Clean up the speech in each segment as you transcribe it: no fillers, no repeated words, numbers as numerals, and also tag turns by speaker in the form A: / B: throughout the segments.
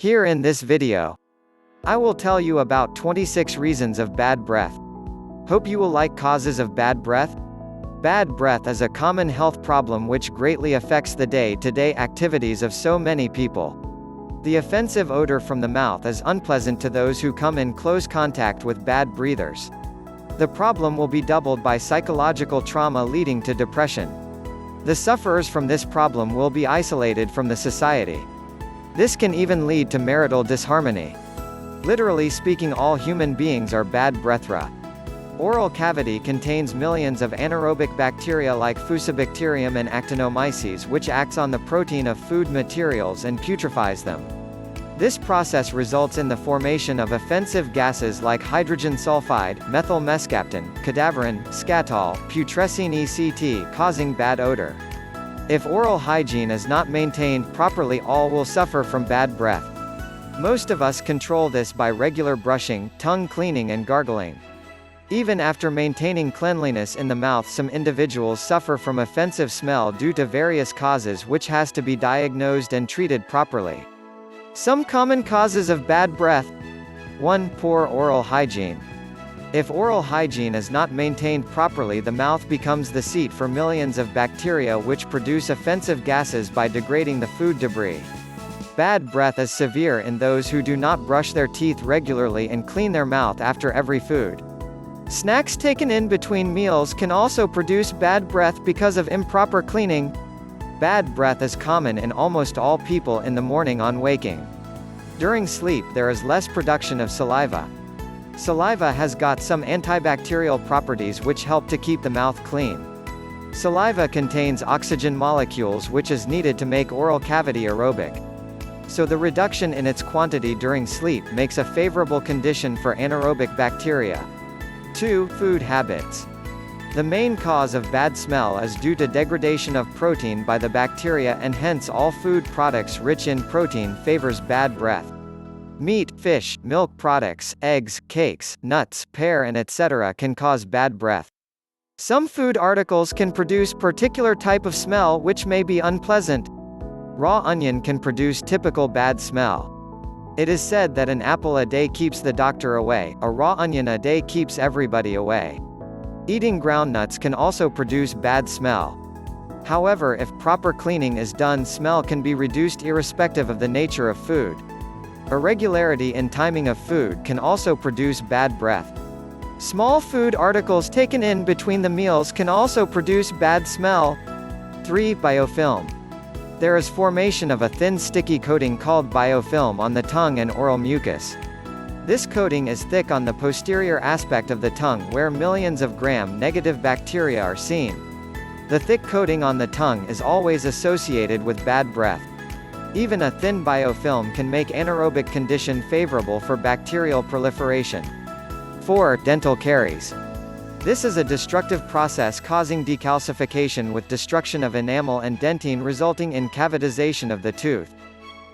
A: Here in this video, I will tell you about 26 reasons of bad breath. Hope you will like causes of bad breath. Bad breath is a common health problem which greatly affects the day-to-day activities of so many people. The offensive odor from the mouth is unpleasant to those who come in close contact with bad breathers. The problem will be doubled by psychological trauma leading to depression. The sufferers from this problem will be isolated from the society. This can even lead to marital disharmony. Literally speaking, all human beings are bad breathra. Oral cavity contains millions of anaerobic bacteria like Fusobacterium and actinomyces, which acts on the protein of food materials and putrefies them. This process results in the formation of offensive gases like hydrogen sulfide, methyl mescaptan, cadaverine, scatol, putrescine ECT, causing bad odor. If oral hygiene is not maintained properly, all will suffer from bad breath. Most of us control this by regular brushing, tongue cleaning and gargling. Even after maintaining cleanliness in the mouth, some individuals suffer from offensive smell due to various causes, which has to be diagnosed and treated properly. Some common causes of bad breath. 1. Poor oral hygiene. If oral hygiene is not maintained properly, the mouth becomes the seat for millions of bacteria which produce offensive gases by degrading the food debris. Bad breath is severe in those who do not brush their teeth regularly and clean their mouth after every food. Snacks taken in between meals can also produce bad breath because of improper cleaning. Bad breath is common in almost all people in the morning on waking. During sleep, there is less production of saliva. Saliva has got some antibacterial properties which help to keep the mouth clean. Saliva contains oxygen molecules which is needed to make oral cavity aerobic. So the reduction in its quantity during sleep makes a favorable condition for anaerobic bacteria. 2. Food habits. The main cause of bad smell is due to degradation of protein by the bacteria, and hence all food products rich in protein favors bad breath. Meat, fish, milk products, eggs, cakes, nuts, pear and etc. can cause bad breath. Some food articles can produce particular type of smell which may be unpleasant. Raw onion can produce typical bad smell. It is said that an apple a day keeps the doctor away, a raw onion a day keeps everybody away. Eating groundnuts can also produce bad smell. However, if proper cleaning is done, smell can be reduced irrespective of the nature of food. Irregularity in timing of food can also produce bad breath. Small food articles taken in between the meals can also produce bad smell. 3. Biofilm. There is formation of a thin sticky coating called biofilm on the tongue and oral mucus. This coating is thick on the posterior aspect of the tongue where millions of gram-negative bacteria are seen. The thick coating on the tongue is always associated with bad breath. Even a thin biofilm can make anaerobic condition favorable for bacterial proliferation. 4. Dental caries. This is a destructive process causing decalcification with destruction of enamel and dentine, resulting in cavitization of the tooth.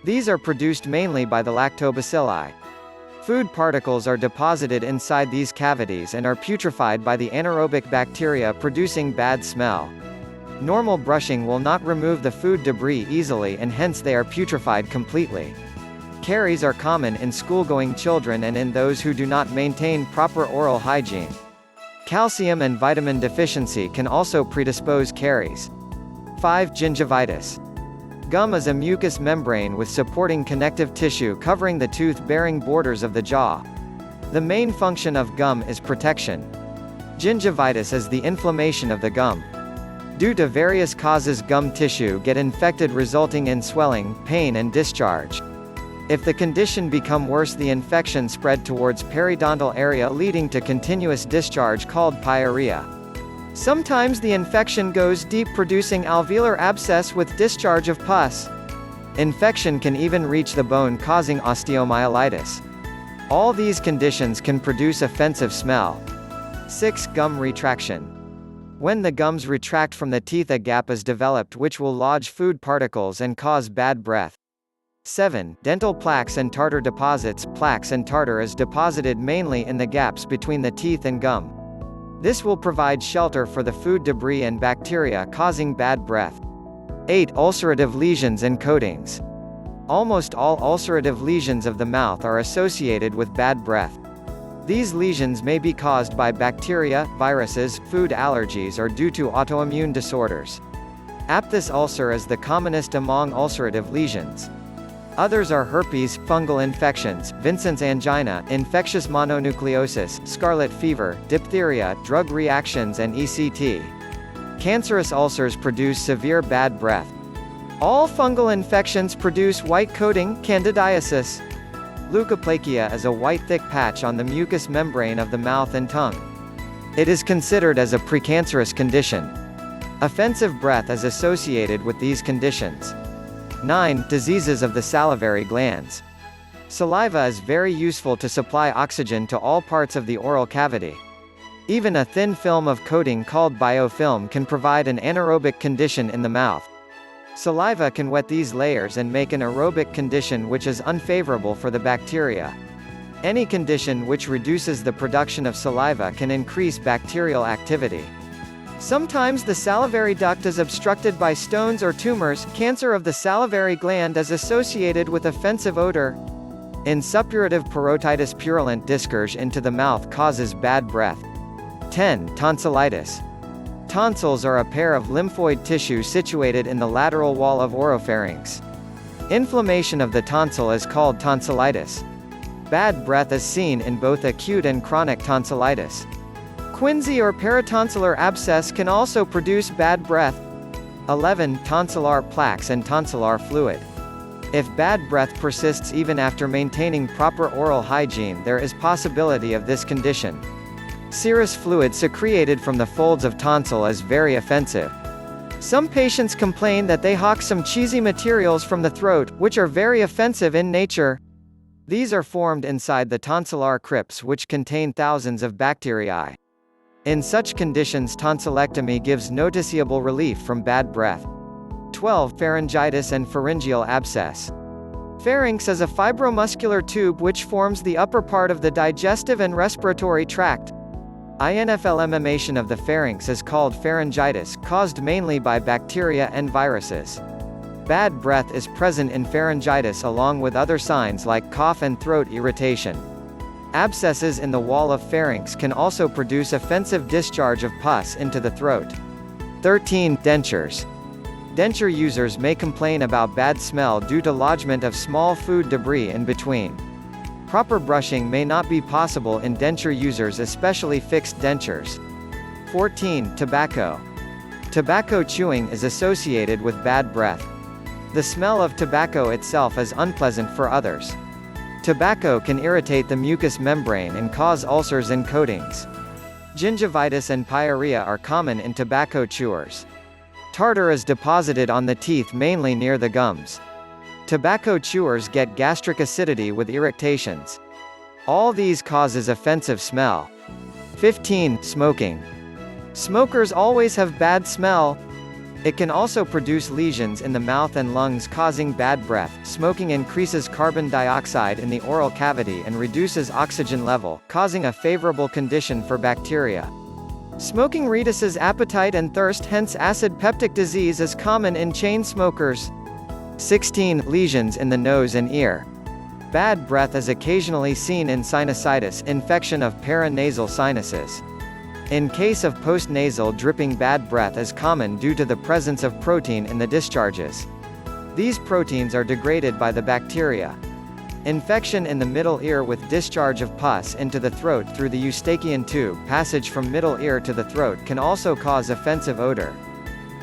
A: These are produced mainly by the lactobacilli. Food particles are deposited inside these cavities and are putrefied by the anaerobic bacteria, producing bad smell. Normal brushing will not remove the food debris easily, and hence they are putrefied completely. Caries are common in school-going children and in those who do not maintain proper oral hygiene. Calcium and vitamin deficiency can also predispose caries. 5. Gingivitis. Gum is a mucous membrane with supporting connective tissue covering the tooth-bearing borders of the jaw. The main function of gum is protection. Gingivitis is the inflammation of the gum. Due to various causes, gum tissue get infected, resulting in swelling, pain and discharge. If the condition become worse, the infection spread towards periodontal area, leading to continuous discharge called pyorrhea. Sometimes the infection goes deep, producing alveolar abscess with discharge of pus. Infection can even reach the bone, causing osteomyelitis. All these conditions can produce offensive smell. 6. Gum retraction. When the gums retract from the teeth, a gap is developed which will lodge food particles and cause bad breath. 7. Dental plaques and tartar deposits. Plaques and tartar is deposited mainly in the gaps between the teeth and gum. This will provide shelter for the food debris and bacteria, causing bad breath. 8. Ulcerative lesions and coatings. Almost all ulcerative lesions of the mouth are associated with bad breath. These lesions may be caused by bacteria, viruses, food allergies, or due to autoimmune disorders. Aphthous ulcer is the commonest among ulcerative lesions. Others are herpes, fungal infections, Vincent's angina, infectious mononucleosis, scarlet fever, diphtheria, drug reactions, and ECT. Cancerous ulcers produce severe bad breath. All fungal infections produce white coating, candidiasis. Leukoplakia is a white thick patch on the mucous membrane of the mouth and tongue. It is considered as a precancerous condition. Offensive breath is associated with these conditions. 9. Diseases of the salivary glands. Saliva is very useful to supply oxygen to all parts of the oral cavity. Even a thin film of coating called biofilm can provide an anaerobic condition in the mouth. Saliva can wet these layers and make an aerobic condition which is unfavorable for the bacteria. Any condition which reduces the production of saliva can increase bacterial activity. Sometimes the salivary duct is obstructed by stones or tumors. Cancer of the salivary gland is associated with offensive odor. In suppurative parotitis, purulent discharge into the mouth causes bad breath. 10. Tonsillitis. Tonsils are a pair of lymphoid tissue situated in the lateral wall of oropharynx. Inflammation of the tonsil is called tonsillitis. Bad breath is seen in both acute and chronic tonsillitis. Quinsy or peritonsillar abscess can also produce bad breath. 11. Tonsillar plaques and tonsillar fluid. If bad breath persists even after maintaining proper oral hygiene, there is possibility of this condition. Serous fluid secreted from the folds of tonsil is very offensive. Some patients complain that they hawk some cheesy materials from the throat, which are very offensive in nature. These are formed inside the tonsillar crypts, which contain thousands of bacteria. In such conditions, tonsillectomy gives noticeable relief from bad breath. 12. Pharyngitis and pharyngeal abscess. Pharynx is a fibromuscular tube which forms the upper part of the digestive and respiratory tract. Inflammation of the pharynx is called pharyngitis, caused mainly by bacteria and viruses. Bad breath is present in pharyngitis along with other signs like cough and throat irritation. Abscesses in the wall of pharynx can also produce offensive discharge of pus into the throat. 13. Dentures. Denture users may complain about bad smell due to lodgement of small food debris in between. Proper brushing may not be possible in denture users, especially fixed dentures. 14. Tobacco. Tobacco chewing is associated with bad breath. The smell of tobacco itself is unpleasant for others. Tobacco can irritate the mucous membrane and cause ulcers and coatings. Gingivitis and pyorrhea are common in tobacco chewers. Tartar is deposited on the teeth mainly near the gums. Tobacco chewers get gastric acidity with irritations. All these causes offensive smell. 15. Smoking. Smokers always have bad smell. It can also produce lesions in the mouth and lungs causing bad breath. Smoking increases carbon dioxide in the oral cavity and reduces oxygen level, causing a favorable condition for bacteria. Smoking reduces appetite and thirst, hence acid peptic disease is common in chain smokers. 16. Lesions in the nose and ear. Bad breath is occasionally seen in sinusitis, infection of paranasal sinuses. In case of postnasal dripping, bad breath is common due to the presence of protein in the discharges. These proteins are degraded by the bacteria. Infection in the middle ear with discharge of pus into the throat through the eustachian tube, passage from middle ear to the throat, can also cause offensive odor.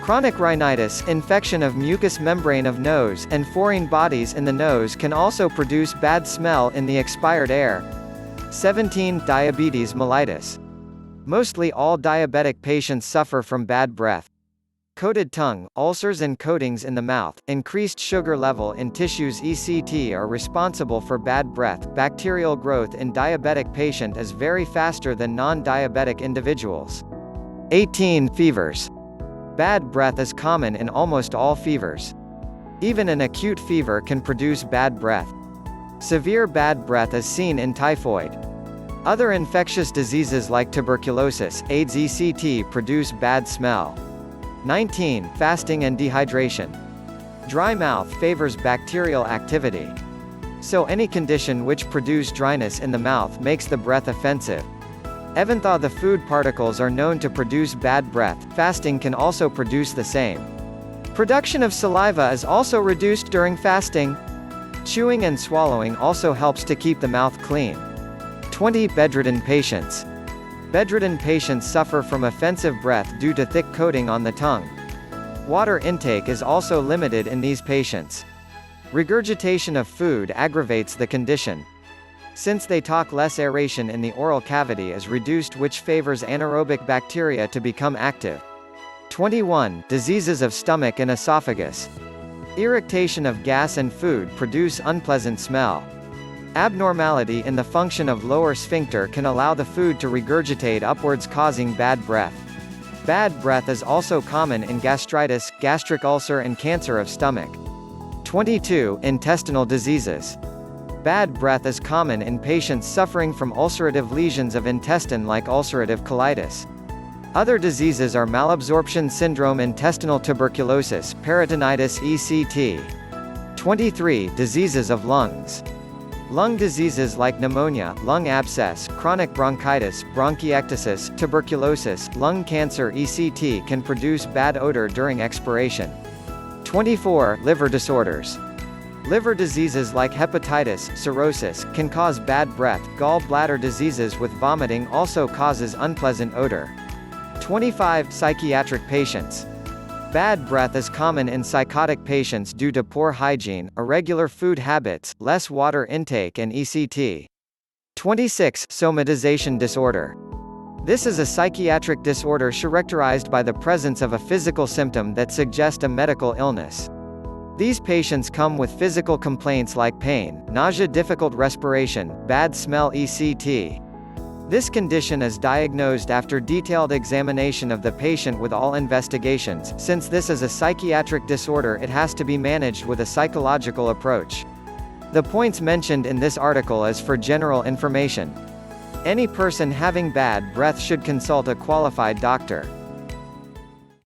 A: Chronic rhinitis, infection of mucous membrane of nose, and foreign bodies in the nose can also produce bad smell in the expired air. 17. Diabetes mellitus. Mostly all diabetic patients suffer from bad breath. Coated tongue, ulcers and coatings in the mouth, increased sugar level in tissues ECT are responsible for bad breath. Bacterial growth in diabetic patient is very faster than non-diabetic individuals. 18. Fevers. Bad breath is common in almost all fevers. Even an acute fever can produce bad breath. Severe bad breath is seen in typhoid. Other infectious diseases like tuberculosis, AIDS, ECT produce bad smell. 19. Fasting and dehydration. Dry mouth favors bacterial activity. So any condition which produce dryness in the mouth makes the breath offensive. Even though the food particles are known to produce bad breath, fasting can also produce the same. Production of saliva is also reduced during fasting. Chewing and swallowing also helps to keep the mouth clean. 20. Bedridden patients. Bedridden patients suffer from offensive breath due to thick coating on the tongue. Water intake is also limited in these patients. Regurgitation of food aggravates the condition. Since they talk, less aeration in the oral cavity is reduced, which favors anaerobic bacteria to become active. 21. Diseases of stomach and esophagus. Irritation of gas and food produce unpleasant smell. Abnormality in the function of lower sphincter can allow the food to regurgitate upwards, causing bad breath. Bad breath is also common in gastritis, gastric ulcer and cancer of stomach. 22. Intestinal diseases. Bad breath is common in patients suffering from ulcerative lesions of intestine like ulcerative colitis. Other diseases are malabsorption syndrome, intestinal tuberculosis, peritonitis etc. 23. Diseases of lungs. Lung diseases like pneumonia, lung abscess, chronic bronchitis, bronchiectasis, tuberculosis, lung cancer etc. can produce bad odor during expiration. 24. Liver disorders. Liver diseases like hepatitis, cirrhosis, can cause bad breath. Gallbladder diseases with vomiting also causes unpleasant odor. 25. Psychiatric patients. Bad breath is common in psychotic patients due to poor hygiene, irregular food habits, less water intake and etc. 26. Somatization disorder. This is a psychiatric disorder characterized by the presence of a physical symptom that suggests a medical illness. These patients come with physical complaints like pain, nausea, difficult respiration, bad smell etc. This condition is diagnosed after detailed examination of the patient with all investigations. Since this is a psychiatric disorder, it has to be managed with a psychological approach. The points mentioned in this article is for general information. Any person having bad breath should consult a qualified doctor.